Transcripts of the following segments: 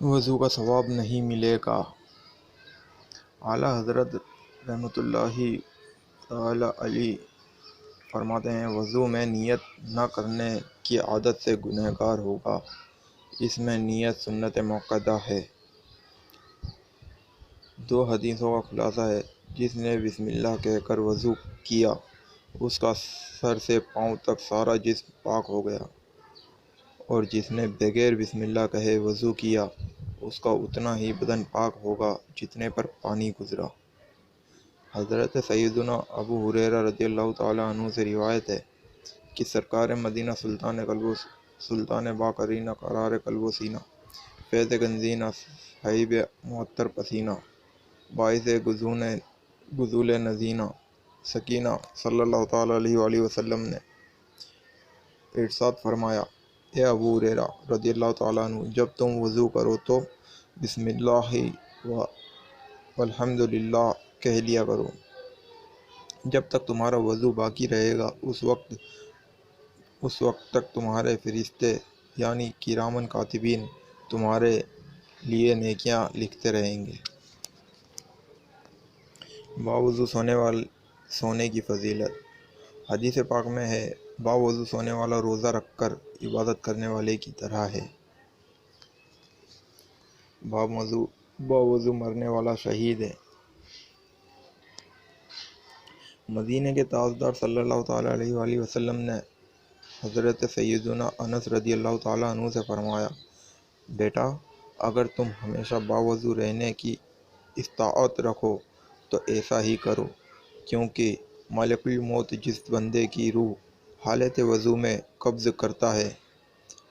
وضو کا ثواب نہیں ملے گا۔ اعلیٰ حضرت رحمۃ اللہ تعالی علیہ فرماتے ہیں وضو میں نیت نہ کرنے کی عادت سے گنہگار ہوگا۔ اس میں نیت سنت موقدہ ہے۔ دو حدیثوں کا خلاصہ ہے، جس نے بسم اللہ کہہ کر وضو کیا اس کا سر سے پاؤں تک سارا جسم پاک ہو گیا، اور جس نے بغیر بسم اللہ کہے وضو کیا اس کا اتنا ہی بدن پاک ہوگا جتنے پر پانی گزرا۔ حضرت سیدنا ابو ہریرہ رضی اللہ تعالیٰ عنہ سے روایت ہے کہ سرکار مدینہ سلطان باقرینہ قرار قلب و سینہ، فیض گنزینہ، صاحب معطر پسینہ، باعث گزول نزینہ سکینہ صلی اللہ تعالیٰ علیہ وآلہ وسلم نے ارشاد فرمایا، اے ابو ہریرہ رضی اللہ تعالیٰ عنہ، جب تم وضو کرو تو بسم اللہ والحمد للہ کہہ لیا کرو۔ جب تک تمہارا وضو باقی رہے گا اس وقت تک تمہارے فرشتے یعنی کرامن کاتبین تمہارے لیے نیکیاں لکھتے رہیں گے۔ باوضو سونے کی فضیلت۔ حدیث پاک میں ہے، باوضو سونے والا روزہ رکھ کر عبادت کرنے والے کی طرح ہے۔ باوضو مرنے والا شہید ہے۔ مدینہ کے تاجدار صلی اللہ تعالیٰ علیہ وآلہ وسلم نے حضرت سیدنا انس رضی اللہ تعالیٰ عنہ سے فرمایا، بیٹا اگر تم ہمیشہ باوضو رہنے کی استطاعت رکھو تو ایسا ہی کرو، کیونکہ ملک الموت جس بندے کی روح حالت وضو میں قبض کرتا ہے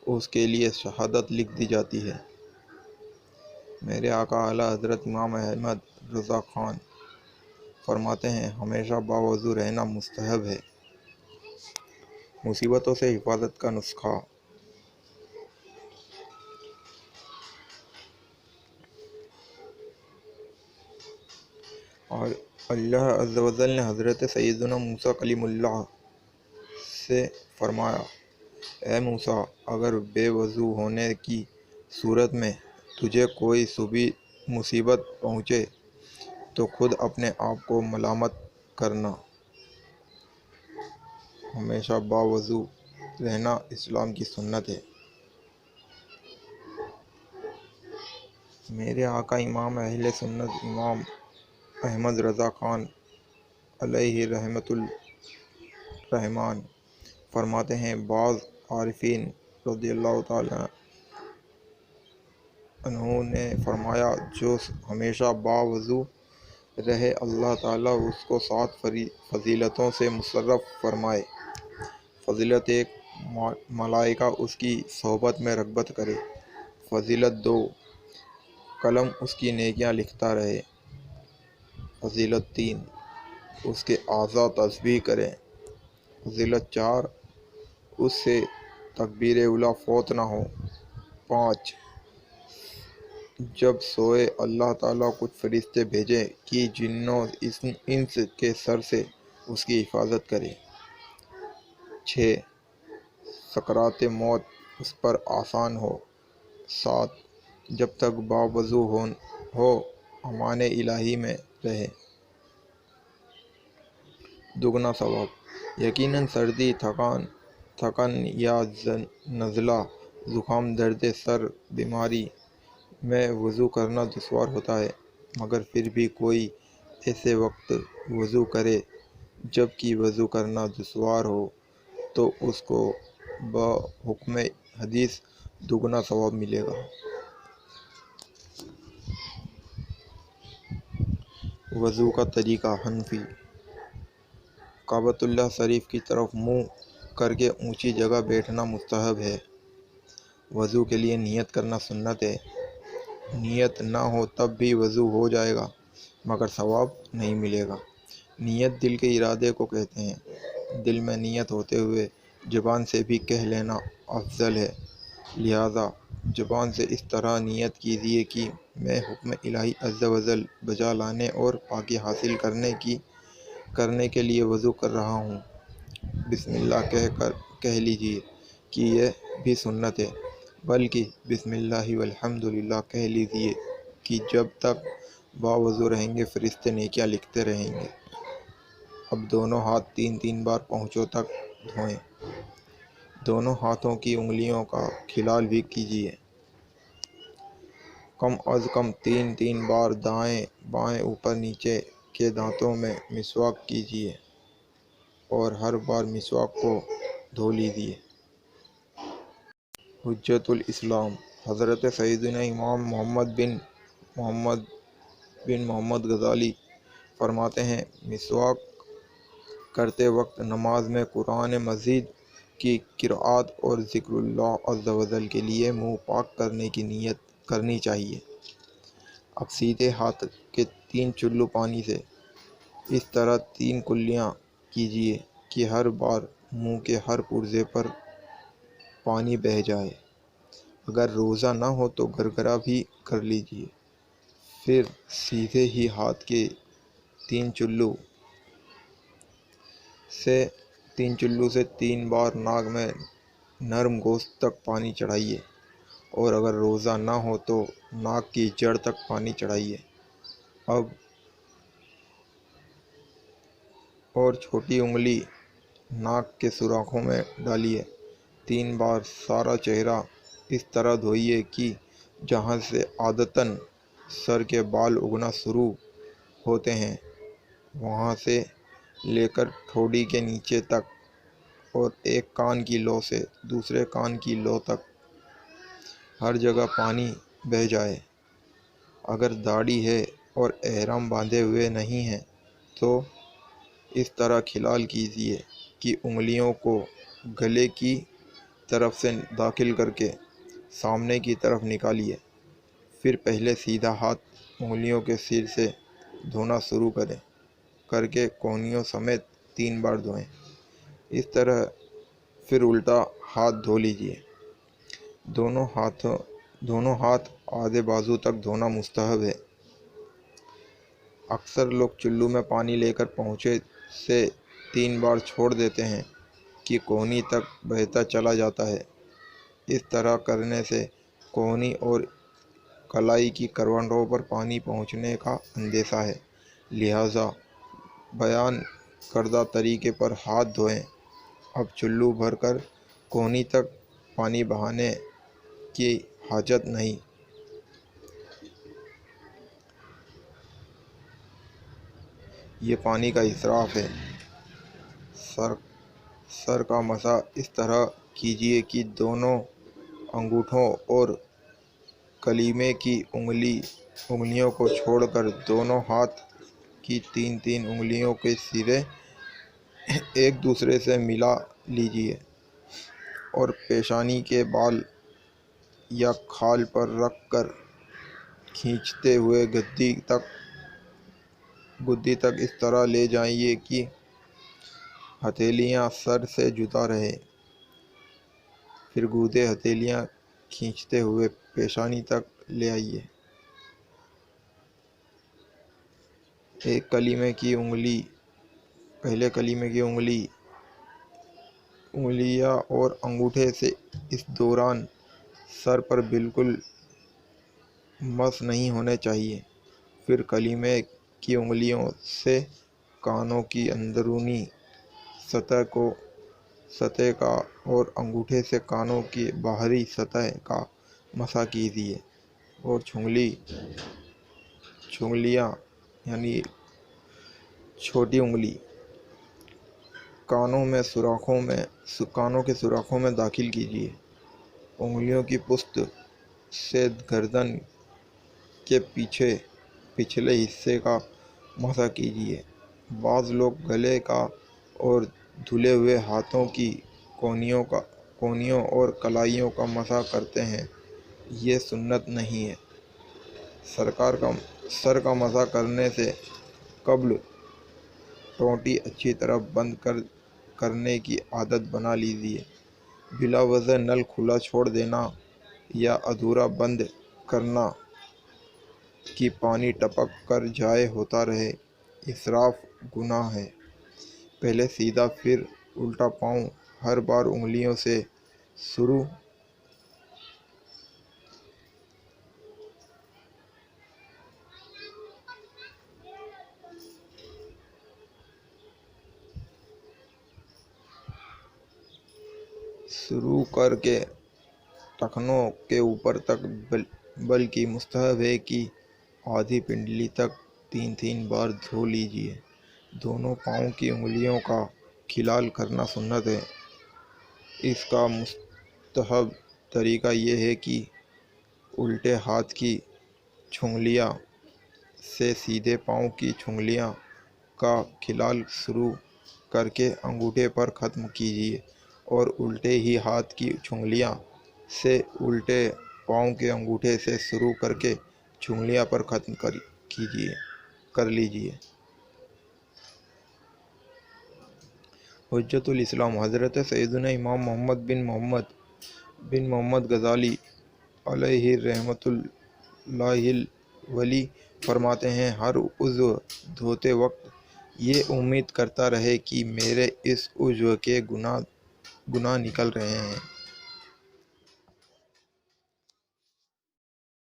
اس کے لیے شہادت لکھ دی جاتی ہے۔ میرے آقا اعلیٰ حضرت امام احمد رضا خان فرماتے ہیں ہمیشہ باوضو رہنا مستحب ہے۔ مصیبتوں سے حفاظت کا نسخہ۔ اور اللہ عز و جل نے حضرت سیدنا موسیٰ کلیم اللہ سے فرمایا، اے موسیٰ اگر بے وضو ہونے کی صورت میں تجھے کوئی مصیبت پہنچے تو خود اپنے آپ کو ملامت کرنا۔ ہمیشہ باوضو رہنا اسلام کی سنت ہے۔ میرے آقا امام اہل سنت امام احمد رضا خان علیہ رحمۃ الرحمان فرماتے ہیں بعض عارفین رضی اللہ تعالیٰ عنہ نے فرمایا جو ہمیشہ باوضو رہے اللہ تعالیٰ اس کو 7 فضیلتوں سے مشرف فرمائے۔ فضیلت 1، ملائکہ اس کی صحبت میں رغبت کرے۔ فضیلت 2، قلم اس کی نیکیاں لکھتا رہے۔ فضیلت 3، اس کے اعضاء تسبیح کریں۔ فضیلت 4، اس سے تکبیر اولیٰ فوت نہ ہو۔ 5، جب سوئے اللہ تعالیٰ کچھ فرشتے بھیجے کہ جن و انس کے سر سے اس کی حفاظت کرے۔ 6، سکرات موت اس پر آسان ہو۔ 7، جب تک باوضو ہو امان الہی میں رہے۔ دگنا ثواب۔ یقیناً سردی، تھکن یا نزلہ، زکام، درد سر، بیماری میں وضو کرنا دشوار ہوتا ہے، مگر پھر بھی کوئی ایسے وقت وضو کرے جب کہ وضو کرنا دشوار ہو تو اس کو بحکم حدیث دگنا ثواب ملے گا۔ وضو کا طریقہ۔ حنفی۔ کعبۃ اللہ شریف کی طرف منہ کر کے اونچی جگہ بیٹھنا مستحب ہے۔ وضو کے لیے نیت کرنا سنت ہے۔ نیت نہ ہو تب بھی وضو ہو جائے گا مگر ثواب نہیں ملے گا۔ نیت دل کے ارادے کو کہتے ہیں۔ دل میں نیت ہوتے ہوئے زبان سے بھی کہہ لینا افضل ہے، لہذا زبان سے اس طرح نیت کیجیے کہ میں حکم الہی عز و جل بجا لانے اور پاکی حاصل کرنے کے لیے وضو کر رہا ہوں۔ بسم اللہ کہہ لیجیے کہ یہ بھی سنت ہے۔ بلکہ بسم اللہ والحمدللہ کہہ لیجیے کہ جب تک باوضو رہیں گے فرشتے نیکیاں لکھتے رہیں گے۔ اب دونوں ہاتھ 3 بار پاؤں تک دھوئیں۔ دونوں ہاتھوں کی انگلیوں کا کھلال بھی کیجیے۔ کم از کم 3 بار دائیں بائیں اوپر نیچے کے دانتوں میں مسواک کیجیے اور ہر بار مسواک کو دھو لیجیے۔ حجت الاسلام حضرت سیدنا امام محمد غزالی فرماتے ہیں، مسواک کرتے وقت نماز میں قرآن مجید کی قرأت اور ذکر اللہ عز و جل کے لیے منہ پاک کرنے کی نیت کرنی چاہیے۔ اب سیدھے ہاتھ کے 3 چلو پانی سے اس طرح 3 کلیاں کیجیے کہ ہر بار منہ کے ہر پرزے پر پانی بہہ جائے۔ اگر روزہ نہ ہو تو گرگرہ بھی کر لیجیے۔ پھر سیدھے ہی ہاتھ کے 3 چلو سے 3 بار ناک میں نرم گوشت تک پانی چڑھائیے، اور اگر روزہ نہ ہو تو ناک کی جڑ تک پانی چڑھائیے۔ اب اور چھوٹی انگلی ناک کے سوراخوں میں ڈالیے۔ 3 بار سارا چہرہ اس طرح دھوئیے کہ جہاں سے عادتاً سر کے بال اگنا شروع ہوتے ہیں وہاں سے لے کر ٹھوڑی کے نیچے تک، اور ایک کان کی لو سے دوسرے کان کی لو تک ہر جگہ پانی بہہ جائے۔ اگر داڑھی ہے اور احرام باندھے ہوئے نہیں ہیں تو اس طرح کھلال کیجیے کہ انگلیوں کو گلے کی طرف سے داخل کر کے سامنے کی طرف نکالیے۔ پھر پہلے سیدھا ہاتھ انگلیوں کے سر سے دھونا شروع کر کے کونیوں سمیت 3 بار دھوئیں۔ اس طرح پھر الٹا ہاتھ دھو لیجیے۔ دونوں ہاتھ آدھے بازو تک دھونا مستحب ہے۔ اکثر لوگ چلو میں پانی لے کر پہنچے سے 3 بار چھوڑ دیتے ہیں کہ کونی تک بہتا چلا جاتا ہے۔ اس طرح کرنے سے کونی اور کلائی کی کروٹوں پر پانی پہنچنے کا اندیشہ ہے، لہٰذا بیان کردہ طریقے پر ہاتھ دھوئیں۔ اب چلو بھر کر کونی تک پانی بہانے کی حاجت نہیں۔ یہ پانی کا اسراف ہے۔ سر کا مسح اس طرح کیجیے کہ دونوں انگوٹھوں اور کلیمے کی انگلیوں کو چھوڑ کر دونوں ہاتھ کی 3 انگلیوں کے سرے ایک دوسرے سے ملا لیجیے اور پیشانی کے بال یا کھال پر رکھ کر کھینچتے ہوئے گدی تک اس طرح لے جائیے کہ ہتھیلیاں سر سے جدا رہیں۔ پھر گودے ہتھیلیاں کھینچتے ہوئے پیشانی تک لے آئیے۔ پہلے کلیمے کی انگلیاں اور انگوٹھے سے اس دوران سر پر بالکل مس نہیں ہونے چاہیے۔ پھر کلیمے کی انگلیوں سے کانوں کی اندرونی سطح کا اور انگوٹھے سے کانوں کی باہری سطح کا مسح کیجیے، اور چھنگلیاں یعنی چھوٹی انگلی کانوں کے سوراخوں میں داخل کیجیے۔ انگلیوں کی پشت سے گردن کے پچھلے حصے کا مسح کیجیے۔ بعض لوگ گلے کا اور دھلے ہوئے ہاتھوں کی کونیوں اور کلائیوں کا مسح کرتے ہیں، یہ سنت نہیں ہے۔ سر کا مسح کرنے سے قبل ٹوٹی اچھی طرح بند کرنے کی عادت بنا لیجیے۔ بلا وجہ نل کھلا چھوڑ دینا یا ادھورا بند کرنا کہ پانی ٹپک کر ضائع ہوتا رہے، اسراف گناہ ہے۔ پہلے سیدھا پھر الٹا پاؤں ہر بار انگلیوں سے شروع شروع کر کے ٹخنوں کے اوپر تک، بلکہ مستحب ہے کہ آدھی پنڈلی تک 3 بار دھو لیجیے۔ دونوں پاؤں کی انگلیوں کا کھلال کرنا سنت ہے۔ اس کا مستحب طریقہ یہ ہے کہ الٹے ہاتھ کی چھنگلیاں سے سیدھے پاؤں کی چھنگلیاں کا کھلال شروع کر کے انگوٹھے پر ختم کیجیے، اور الٹے ہی ہاتھ کی چھنگلیاں سے الٹے پاؤں کے انگوٹھے سے شروع کر کے چھنگلیاں پر ختم کر لیجیے۔ حجت الاسلام حضرت سیدنا امام محمد بن محمد غزالی علیہ رحمۃ اللہ الولی فرماتے ہیں، ہر عضو دھوتے وقت یہ امید کرتا رہے کہ میرے اس عضو کے گناہ نکل رہے ہیں۔